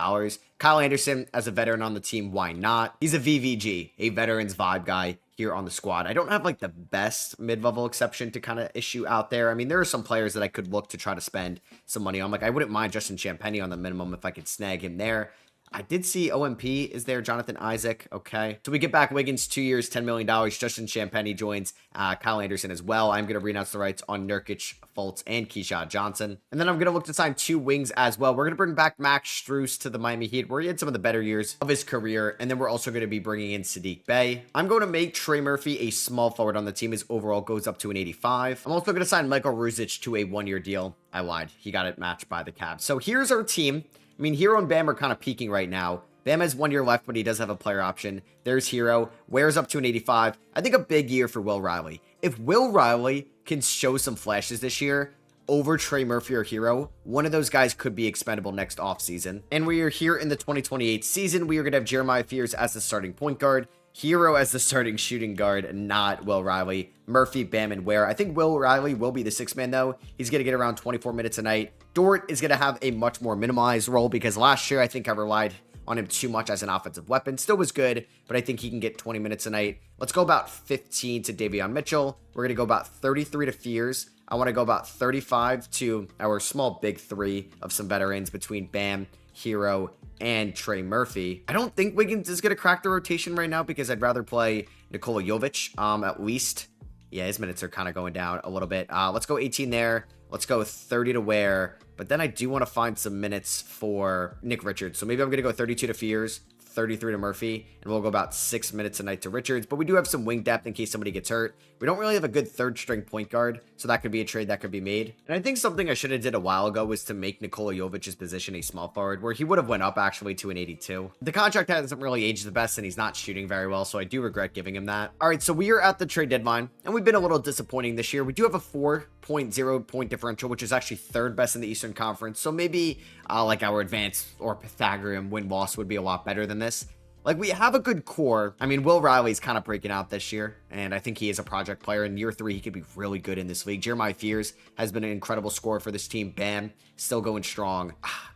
Kyle Anderson as a veteran on the team, why not? He's a VVG, a veterans vibe guy here on the squad. I don't have like the best mid-level exception to kind of issue out there. I mean, there are some players that I could look to try to spend some money on. Like, I wouldn't mind Justin Champagnie on the minimum if I could snag him there. I did see OMP is there. Jonathan Isaac. Okay. So we get back Wiggins, 2 years, $10 million. Justin Champagnie joins Kyle Anderson as well. I'm going to renounce the rights on Nurkic, Fultz, and Keyshawn Johnson. And then I'm going to look to sign 2 wings as well. We're going to bring back Max Strus to the Miami Heat, where he had some of the better years of his career. And then we're also going to be bringing in Sadiq Bey. I'm going to make Trey Murphy a small forward on the team. His overall goes up to an 85. I'm also going to sign Michael Ruzic to a 1-year deal. I lied. He got it matched by the Cavs. So here's our team. I mean, Hero and Bam are kind of peaking right now. Bam has 1 year left, but he does have a player option. There's Hero. Ware's up to an 85. I think a big year for Will Riley. If Will Riley can show some flashes this year over Trey Murphy or Hero, one of those guys could be expendable next offseason. And we are here in the 2028 season. We are going to have Jeremiah Fears as the starting point guard, Hero as the starting shooting guard, not Will Riley. Murphy, Bam, and Ware. I think Will Riley will be the 6th man, though. He's going to get around 24 minutes a night. Dort is going to have a much more minimalized role because last year I think I relied on him too much as an offensive weapon. Still was good, but I think he can get 20 minutes a night. Let's go about 15 to Davion Mitchell. We're going to go about 33 to Fears. I want to go about 35 to our small big 3 of some veterans between Bam, Hero, and Trey Murphy. I don't think Wiggins is going to crack the rotation right now because I'd rather play Nikola Jovic at least. Yeah, his minutes are kind of going down a little bit. Let's go 18 there. Let's go 30 to Ware. But then I do want to find some minutes for Nick Richards. So maybe I'm going to go 32 to Fears, 33 to Murphy, and we'll go about 6 minutes a night to Richards. But we do have some wing depth in case somebody gets hurt. We don't really have a good 3rd string point guard, so that could be a trade that could be made. And I think something I should have did a while ago was to make Nikola Jovic's position a small forward, where he would have went up actually to an 82. The contract hasn't really aged the best, and he's not shooting very well, so I do regret giving him that. All right, so we are at the trade deadline, and we've been a little disappointing this year. We do have a 4.0 point differential, which is actually 3rd best in the Eastern Conference, so maybe like our advanced or Pythagorean win-loss would be a lot better than this. Like, we have a good core. I mean, Will Riley's kind of breaking out this year, and I think he is a project player. In year 3, he could be really good in this league. Jeremiah Fears has been an incredible scorer for this team. Bam, still going strong.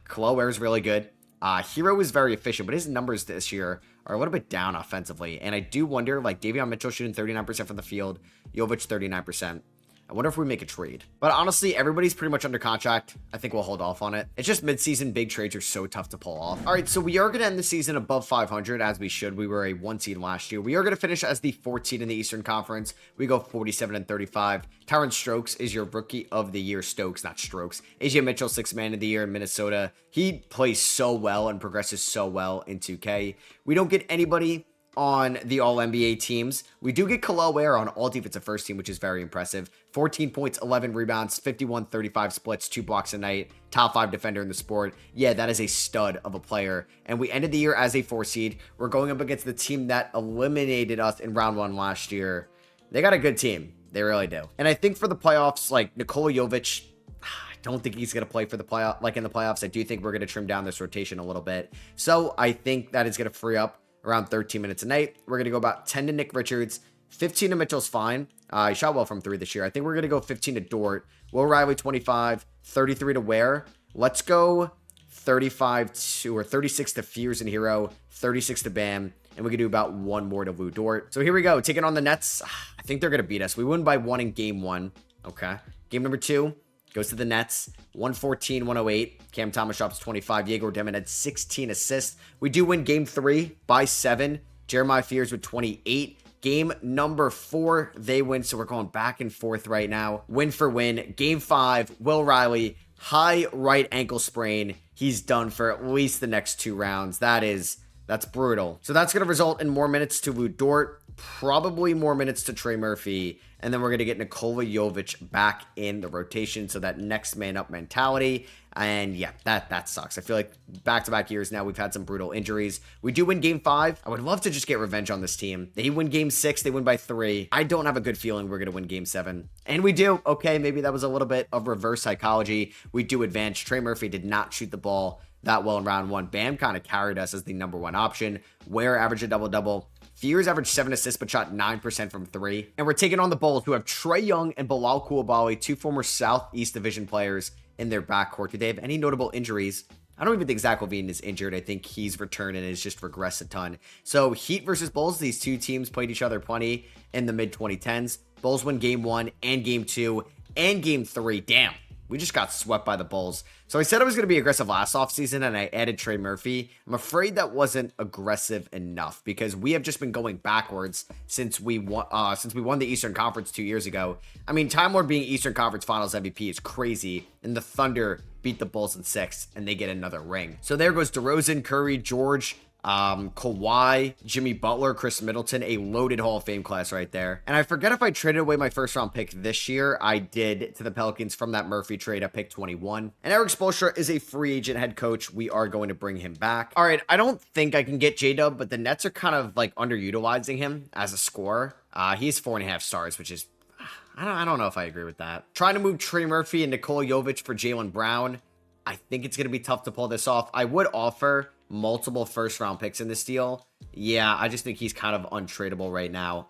Kalower is really good. Hero is very efficient, but his numbers this year are a little bit down offensively. And I do wonder, like, Davion Mitchell shooting 39% from the field, Jovic 39%. I wonder if we make a trade. But honestly, everybody's pretty much under contract. I think we'll hold off on it. It's just midseason. Big trades are so tough to pull off. All right, so we are going to end the season above 500, as we should. We were a 1 seed last year. We are going to finish as the 14th in the Eastern Conference. We go 47-35. Tyron Stokes is your Rookie of the Year. Stokes, not Strokes. AJ Mitchell, 6th man of the year in Minnesota. He plays so well and progresses so well in 2K. We don't get anybody on the All-NBA teams. We do get Khalil Ware on all defensive first team, which is very impressive. 14 points, 11 rebounds, 51-35 splits, 2 blocks a night, top 5 defender in the sport. Yeah, that is a stud of a player. And we ended the year as a 4 seed. We're going up against the team that eliminated us in round 1 last year. They got a good team. They really do. And I think for the playoffs, like Nikola Jovic, I don't think he's going to play for the playoff. Like in the playoffs, I do think we're going to trim down this rotation a little bit. So I think that is going to free up around 13 minutes a night. We're going to go about 10 to Nick Richards. 15 to Mitchell's fine. He shot well from 3 this year. I think we're going to go 15 to Dort. Will Riley, 25. 33 to Ware. Let's go 35 to, or 36 to Fears and Hero. 36 to Bam. And we can do about 1 more to Lou Dort. So here we go. Taking on the Nets. I think they're going to beat us. We win by 1 in game 1. Okay. Game number 2. Goes to the Nets, 114-108. Cam Thomas drops 25. Yegor Demon had 16 assists. We do win game 3 by 7. Jeremiah Fears with 28. Game number 4, they win. So we're going back and forth right now. Win for win. Game 5, Will Riley, high right ankle sprain. He's done for at least the next 2 rounds. That's brutal. So that's going to result in more minutes to Lou Dort, probably more minutes to Trey Murphy, and then we're going to get Nikola Jovic back in the rotation, so that next man up mentality. And yeah, that sucks. I feel like back-to-back years now, we've had some brutal injuries. We do win game 5. I would love to just get revenge on this team. They win game 6. They win by 3. I don't have a good feeling we're going to win game 7. And we do. Okay, maybe that was a little bit of reverse psychology. We do advance. Trey Murphy did not shoot the ball that well in round 1. Bam kind of carried us as the number 1 option. Ware averaged a double-double. Fears averaged 7 assists, but shot 9% from 3. And we're taking on the Bulls, who have Trae Young and Bilal Coulibaly, 2 former Southeast Division players in their backcourt. Do they have any notable injuries? I don't even think Zach LaVine is injured. I think he's returned and has just regressed a ton. So Heat versus Bulls, these 2 teams played each other plenty in the mid-2010s. Bulls win game 1 and game 2 and game 3. Damn. we just got swept by the Bulls. So I said I was going to be aggressive last offseason, and I added Trey Murphy. I'm afraid that wasn't aggressive enough because we have just been going backwards since we won the Eastern Conference 2 years ago. I mean, Time Lord being Eastern Conference Finals MVP is crazy, and the Thunder beat the Bulls in 6, and they get another ring. So there goes DeRozan, Curry, George, Kawhi, Jimmy Butler, Chris Middleton, a loaded Hall of Fame class right there. And I forget if I traded away my first round pick this year. I did to the Pelicans from that Murphy trade at pick 21. And Eric Spoelstra is a free agent head coach. We are going to bring him back. All right, I don't think I can get J-Dub, but the Nets are kind of like underutilizing him as a scorer. He's 4.5 stars, which is I don't know if I agree with that. Trying to move Trey Murphy and Nikola Jovic for Jaylen Brown. I think it's going to be tough to pull this off. I would offer multiple first round picks in this deal. Yeah, I just think he's kind of untradeable right now.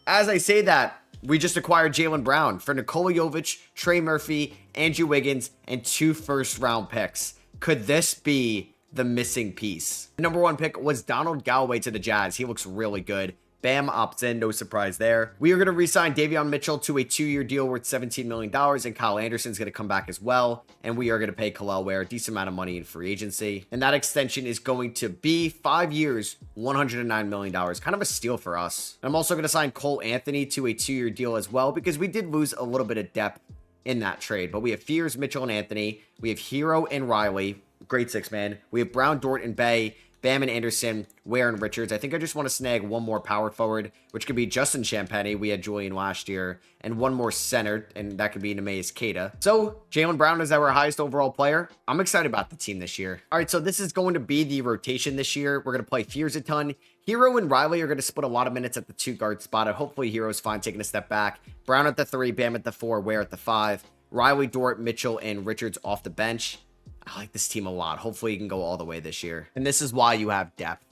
As I say that, we just acquired Jaylen Brown for Nikola Jovic, Trey Murphy, Andrew Wiggins, and 2 first round picks. Could this be the missing piece? The number 1 pick was Donald Galloway to the Jazz. He looks really good. Bam opts in, no surprise there. We are going to re-sign Davion Mitchell to a 2-year deal worth $17 million, and Kyle Anderson's going to come back as well, and we are going to pay Kel'el Ware a decent amount of money in free agency, and that extension is going to be 5 years, $109 million, kind of a steal for us. I'm also going to sign Cole Anthony to a 2-year deal as well, because we did lose a little bit of depth in that trade, but we have Fears, Mitchell, and Anthony. We have Hero and Riley, great 6-man. We have Brown, Dort, and Bay, Bam and Anderson, Ware and Richards. I think I just want to snag one more power forward, which could be Justin Champagnie. We had Julian last year, and one more center, and that could be Nemeas Keita. So Jaylen Brown is our highest overall player. I'm excited about the team this year. All right, so this is going to be the rotation this year. We're going to play Fears a ton. Hero and Riley are going to split a lot of minutes at the 2-guard spot. Hopefully Hero's fine taking a step back. Brown at the 3, Bam at the 4, Ware at the 5. Riley, Dort, Mitchell, and Richards off the bench. I like this team a lot. Hopefully he can go all the way this year. And this is why you have depth.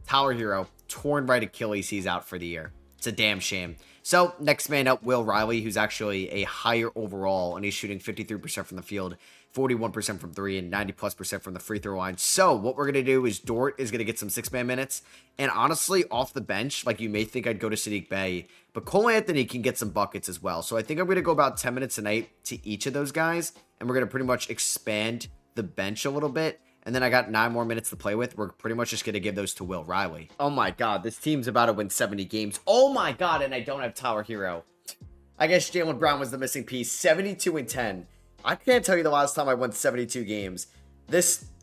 Tyler Hero, torn right Achilles, he's out for the year. It's a damn shame. So next man up, Will Riley, who's actually a higher overall, and he's shooting 53% from the field, 41% from 3, and 90+% from the free throw line. So what we're going to do is Dort is going to get some 6-man minutes. And honestly, off the bench, like you may think I'd go to Saddiq Bey, but Cole Anthony can get some buckets as well. So I think I'm going to go about 10 minutes a night to each of those guys, and we're going to pretty much expand the bench a little bit, and then I got 9 more minutes to play with. We're pretty much just going to give those to Will Riley. Oh my god, this team's about to win 70 games. Oh my god, and I don't have Tyler Hero. I guess Jaylen Brown was the missing piece. 72-10. I can't tell you the last time I won 72 games.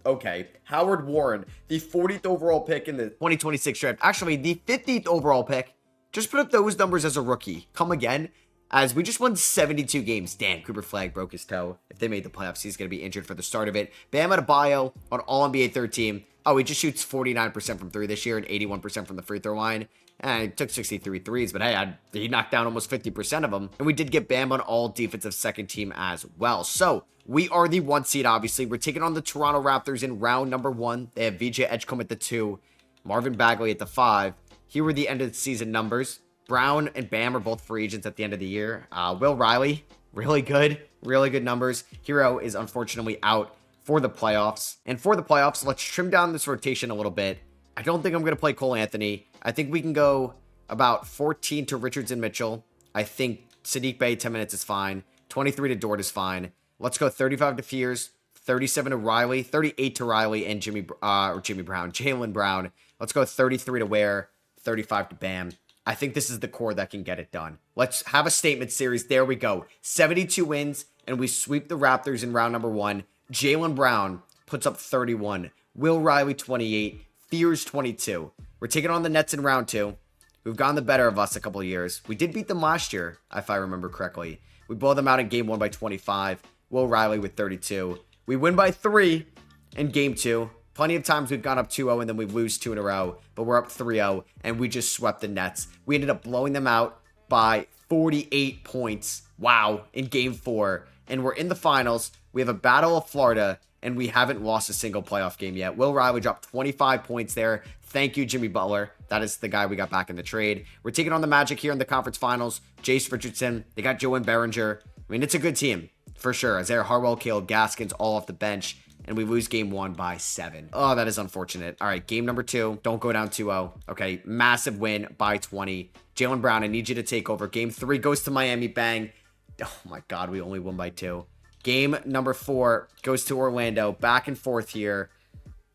Okay. Howard Warren, the 40th overall pick in the 2026 draft. Actually, the 50th overall pick. Just put up those numbers as a rookie. Come again. As we just won 72 games. Damn, Cooper Flagg broke his toe. If they made the playoffs, he's going to be injured for the start of it. Bam Adebayo on All-NBA third team. Oh, he just shoots 49% from 3 this year and 81% from the free throw line. And he took 63 threes, but hey, he knocked down almost 50% of them. And we did get Bam on all defensive second team as well. So we are the 1 seed, obviously. We're taking on the Toronto Raptors in round number 1. They have VJ Edgecombe at the 2, Marvin Bagley at the 5. Here were the end of the season numbers. Brown and Bam are both free agents at the end of the year. Will Riley, really good numbers. Hero is unfortunately out for the playoffs. And for the playoffs, let's trim down this rotation a little bit. I don't think I'm going to play Cole Anthony. I think we can go about 14 to Richards and Mitchell. I think Saddiq Bey, 10 minutes is fine. 23 to Dort is fine. Let's go 35 to Fears, 37 to Riley, 38 to Riley, and Jaylen Brown. Let's go 33 to Ware, 35 to Bam. I think this is the core that can get it done. Let's have a statement series. There we go. 72 wins, and we sweep the Raptors in round number 1. Jaylen Brown puts up 31. Will Riley, 28. Fears, 22. We're taking on the Nets in round 2. Who've gotten the better of us a couple of years. We did beat them last year, if I remember correctly. We blow them out in game 1 by 25. Will Riley with 32. We win by 3 in game 2. Plenty of times we've gone up 2-0 and then we lose 2 in a row, but we're up 3-0 and we just swept the Nets. We ended up blowing them out by 48 points. Wow, in game 4. And we're in the finals. We have a Battle of Florida and we haven't lost a single playoff game yet. Will Riley dropped 25 points there. Thank you, Jimmy Butler. That is the guy we got back in the trade. We're taking on the Magic here in the conference finals. Jace Richardson. They got Joe and Behringer. I mean, it's a good team for sure. Isaiah Harwell, Caleb Gaskins, all off the bench. And we lose game 1 by 7. Oh, that is unfortunate. All right, game number 2. Don't go down 2-0. Okay, massive win by 20. Jaylen Brown, I need you to take over. Game 3 goes to Miami. Bang. Oh my God, we only won by 2. Game number 4 goes to Orlando. Back and forth here.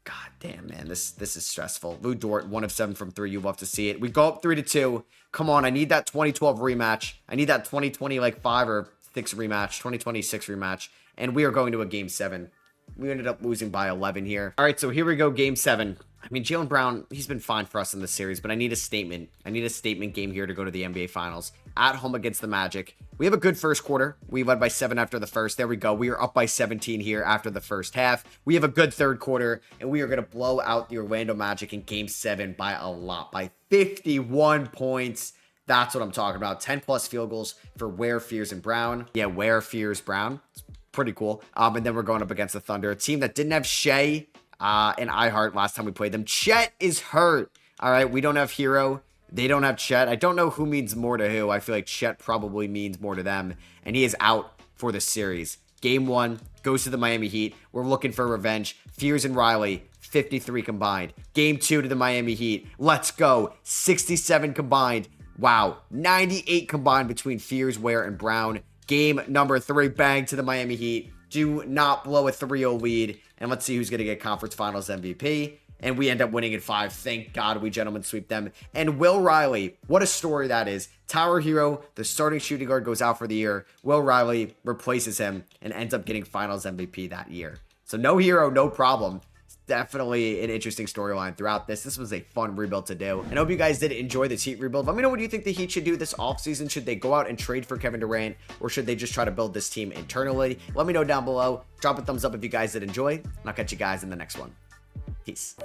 God damn, man, this is stressful. Lou Dort, 1 of 7 from 3. You love to see it. We go up 3-2. Come on, I need that 2012 rematch. I need that 2020 like 5 or 6 rematch, 2026 rematch, and we are going to a game 7. We ended up losing by 11 here. All right, so here we go, game 7. I mean, Jaylen Brown, he's been fine for us in this series, but I need a statement. I need a statement game here to go to the NBA Finals. At home against the Magic. We have a good first quarter. We led by 7 after the first. There we go. We are up by 17 here after the first half. We have a good third quarter, and we are going to blow out the Orlando Magic in game 7 by a lot, by 51 points. That's what I'm talking about. 10+ field goals for Ware, Fears, and Brown. Yeah, Ware, Fears, Brown. It's pretty cool. And then we're going up against the Thunder, a team that didn't have Shea and iHeart last time we played them. Chet is hurt. All right, we don't have Hero. They don't have Chet. I don't know who means more to who. I feel like Chet probably means more to them, and he is out for the series. Game 1 goes to the Miami Heat. We're looking for revenge. Fears and Riley, 53 combined. Game 2 to the Miami Heat. Let's go. 67 combined. Wow. 98 combined between Fears, Ware, and Brown. Game number 3, bang to the Miami Heat. Do not blow a 3-0 lead. And let's see who's going to get Conference Finals MVP. And we end up winning in 5. Thank God we gentlemen sweep them. And Will Riley, what a story that is. Tower Hero, the starting shooting guard, goes out for the year. Will Riley replaces him and ends up getting Finals MVP that year. So no Hero, no problem. It's definitely an interesting storyline throughout this. This was a fun rebuild to do. And I hope you guys did enjoy this Heat rebuild. Let me know what you think the Heat should do this offseason. Should they go out and trade for Kevin Durant, or should they just try to build this team internally? Let me know down below. Drop a thumbs up if you guys did enjoy, and I'll catch you guys in the next one. Peace.